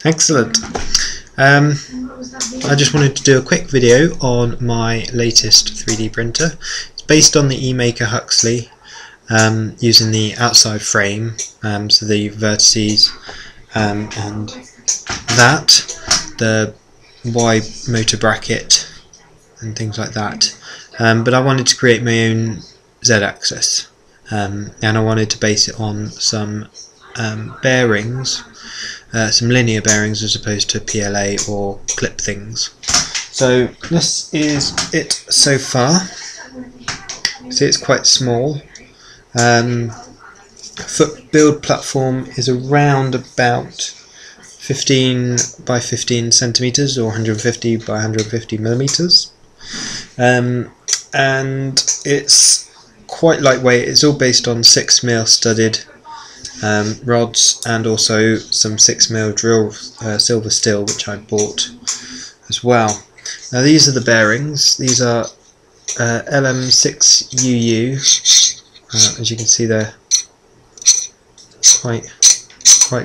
Excellent. I just wanted to do a quick video on my latest 3D printer. It's based on the emaker Huxley, using the outside frame, so the vertices and the Y motor bracket and things like that. But I wanted to create my own Z-axis, and I wanted to base it on some bearings, some linear bearings as opposed to PLA or clip things. So this is it so far. See, it's quite small. Foot build platform is around about 15 by 15 centimeters or 150 by 150 millimeters, and it's quite lightweight. It's all based on 6mm studded rods and also some 6mm drill silver steel, which I bought as well. Now these are the bearings. These are LM6UU. As you can see, they're quite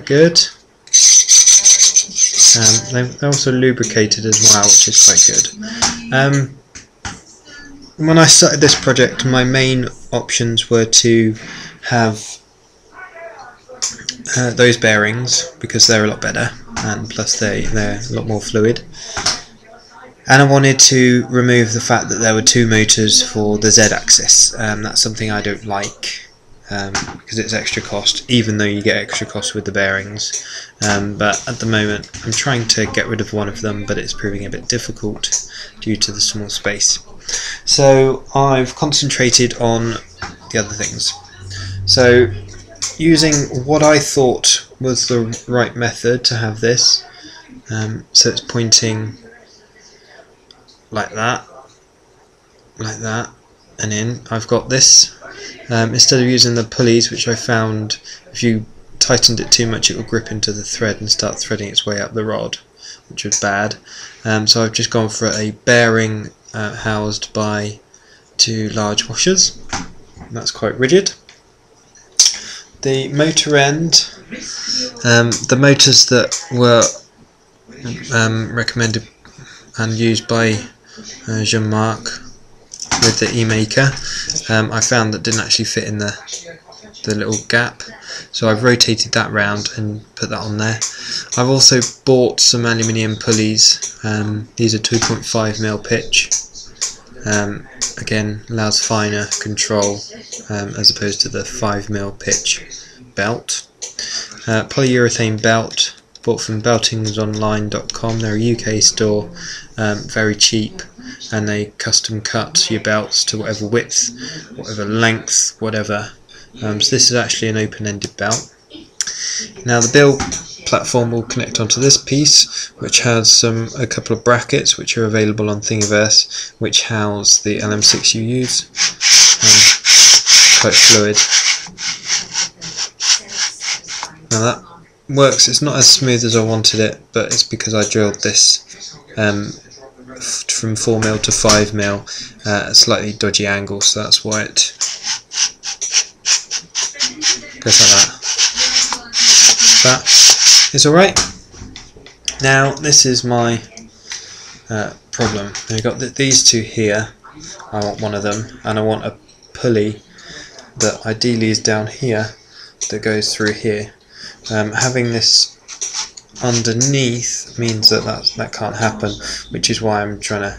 good. They're also lubricated as well, which is quite good. When I started this project, my main options were to have those bearings, because they're a lot better, and plus they're a lot more fluid. And I wanted to remove the fact that there were two motors for the Z-axis. That's something I don't like, because it's extra cost, even though you get extra cost with the bearings. But at the moment I'm trying to get rid of one of them, but it's proving a bit difficult due to the small space. So I've concentrated on the other things. So using what I thought was the right method to have this, so it's pointing like that, and in. I've got this. Instead of using the pulleys, which I found if you tightened it too much it will grip into the thread and start threading its way up the rod, which was bad. So I've just gone for a bearing housed by two large washers. That's quite rigid. The motor end, the motors that were recommended and used by Jean-Marc with the emaker, I found that didn't actually fit in the little gap, so I've rotated that round and put that on there. I've also bought some aluminium pulleys. These are 2.5mm pitch. Again, allows finer control as opposed to the 5mm pitch belt. Polyurethane belt, bought from beltingsonline.com. They're a UK store, very cheap, and they custom cut your belts to whatever width, whatever length, whatever. So this is actually an open-ended belt. Now the build platform will connect onto this piece, which has a couple of brackets which are available on Thingiverse, which house the LM6UUs. Quite fluid. Now that works. It's not as smooth as I wanted it, but it's because I drilled this from 4mm to 5mm at a slightly dodgy angle, so that's why it goes like that. That is alright. Now this is my problem. I've got these two here. I want one of them, and I want a pulley that ideally is down here that goes through here. Having this underneath means that can't happen, which is why I'm trying to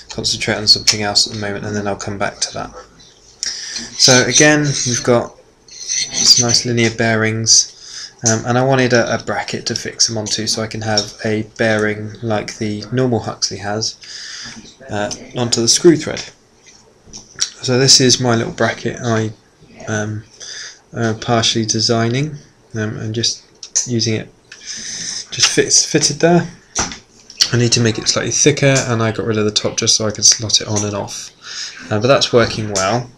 concentrate on something else at the moment, and then I'll come back to that. So again, we've got some nice linear bearings, and I wanted a bracket to fix them onto, so I can have a bearing like the normal Huxley has onto the screw thread. So this is my little bracket I am partially designing, and just using it. Just fitted there. I need to make it slightly thicker, and I got rid of the top just so I can slot it on and off. But that's working well.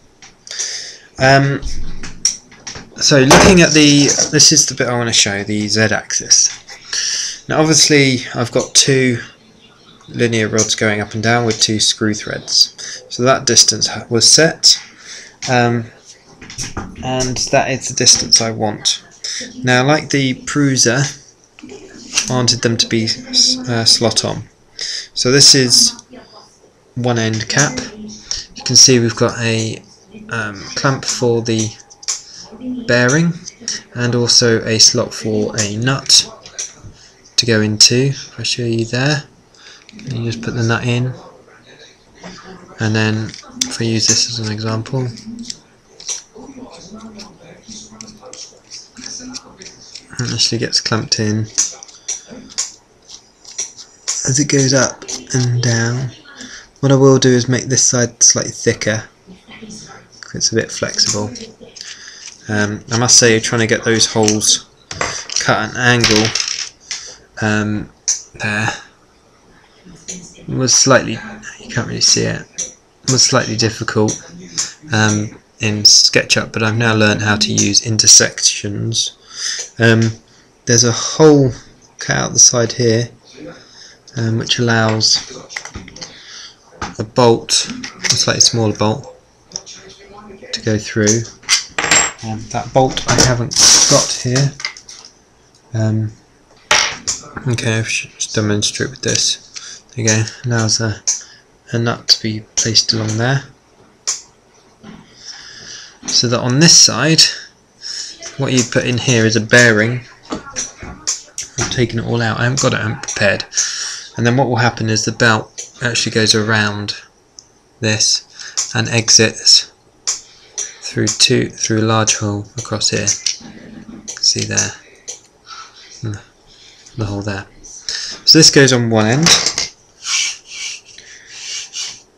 So looking at this is the bit I want to show, the Z-axis. Now obviously I've got two linear rods going up and down with two screw threads. So that distance was set, and that is the distance I want. Now, like the Prusa, I wanted them to be slot on. So this is one end cap. You can see we've got a clamp for the bearing and also a slot for a nut to go into. If I show you there, you just put the nut in, and then if I use this as an example, it actually gets clamped in as it goes up and down. What I will do is make this side slightly thicker because it's a bit flexible. I must say, trying to get those holes cut at an angle there was slightly, you can't really see it, was slightly difficult in SketchUp, but I've now learned how to use intersections. There's a hole cut out the side here which allows a bolt, a slightly smaller bolt, to go through. That bolt I haven't got here. Okay, I should just demonstrate with this. There you go, allows a nut to be placed along there. So that on this side, what you put in here is a bearing. I've taken it all out, I haven't got it unprepared. And then what will happen is the belt actually goes around this and exits through a large hole across here. You can see there, the hole there. So this goes on one end.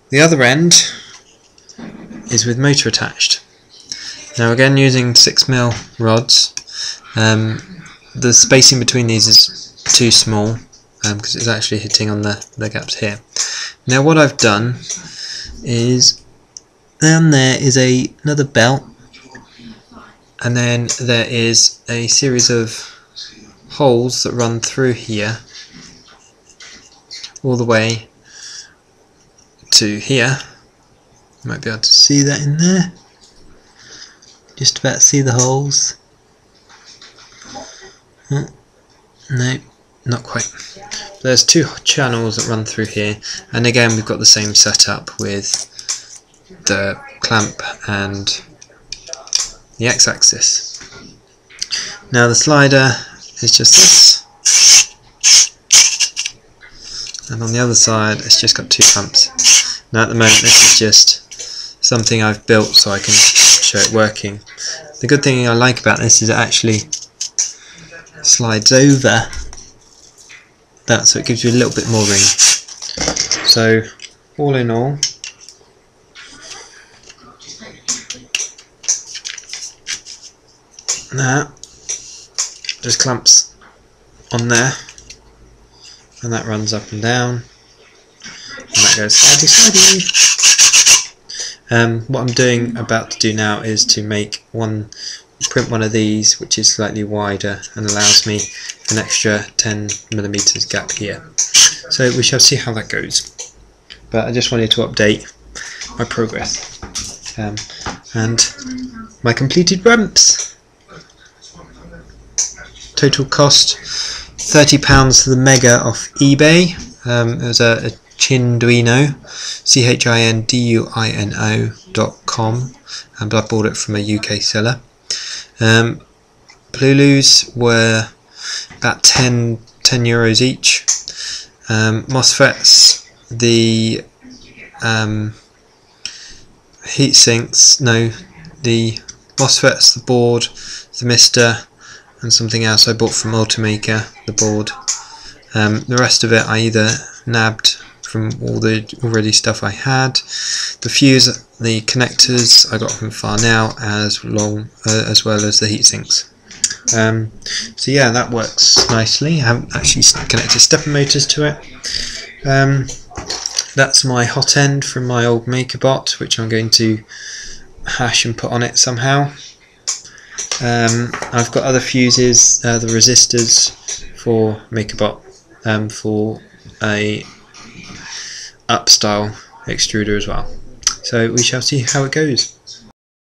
The other end is with motor attached. Now again, using 6mm rods. The spacing between these is too small because it's actually hitting on the gaps here. Now what I've done is, down there is another belt, and then there is a series of holes that run through here all the way to here. You might be able to see that in there. Just about see the holes. No, not quite. There's two channels that run through here, and again we've got the same setup with the clamp and the x-axis. Now the slider is just this, and on the other side it's just got two clamps. Now at the moment this is just something I've built so I can show it working. The good thing I like about this is it actually slides over that, so it gives you a little bit more room. So all in all, that just clamps on there, and that runs up and down, and that goes slidey slidey. What I'm about to do now is to print one of these which is slightly wider and allows me an extra 10mm gap here. So we shall see how that goes. But I just wanted to update my progress and my completed ramps. Total cost £30 for the Mega off eBay. It was a Chinduino, CHINDUINO.com, but I bought it from a UK seller. Blulus were about 10 euros each. MOSFETs, the heat sinks, the MOSFETs, the board, the mister, and something else I bought from Ultimaker, the board. The rest of it I either nabbed from all the already stuff I had. The fuse, the connectors I got from Farnell, as well as the heat sinks. So yeah, that works nicely. I haven't actually connected stepper motors to it. That's my hot end from my old MakerBot, which I'm going to hash and put on it somehow. I've got other fuses, the resistors for MakerBot, for a up style extruder as well. So we shall see how it goes.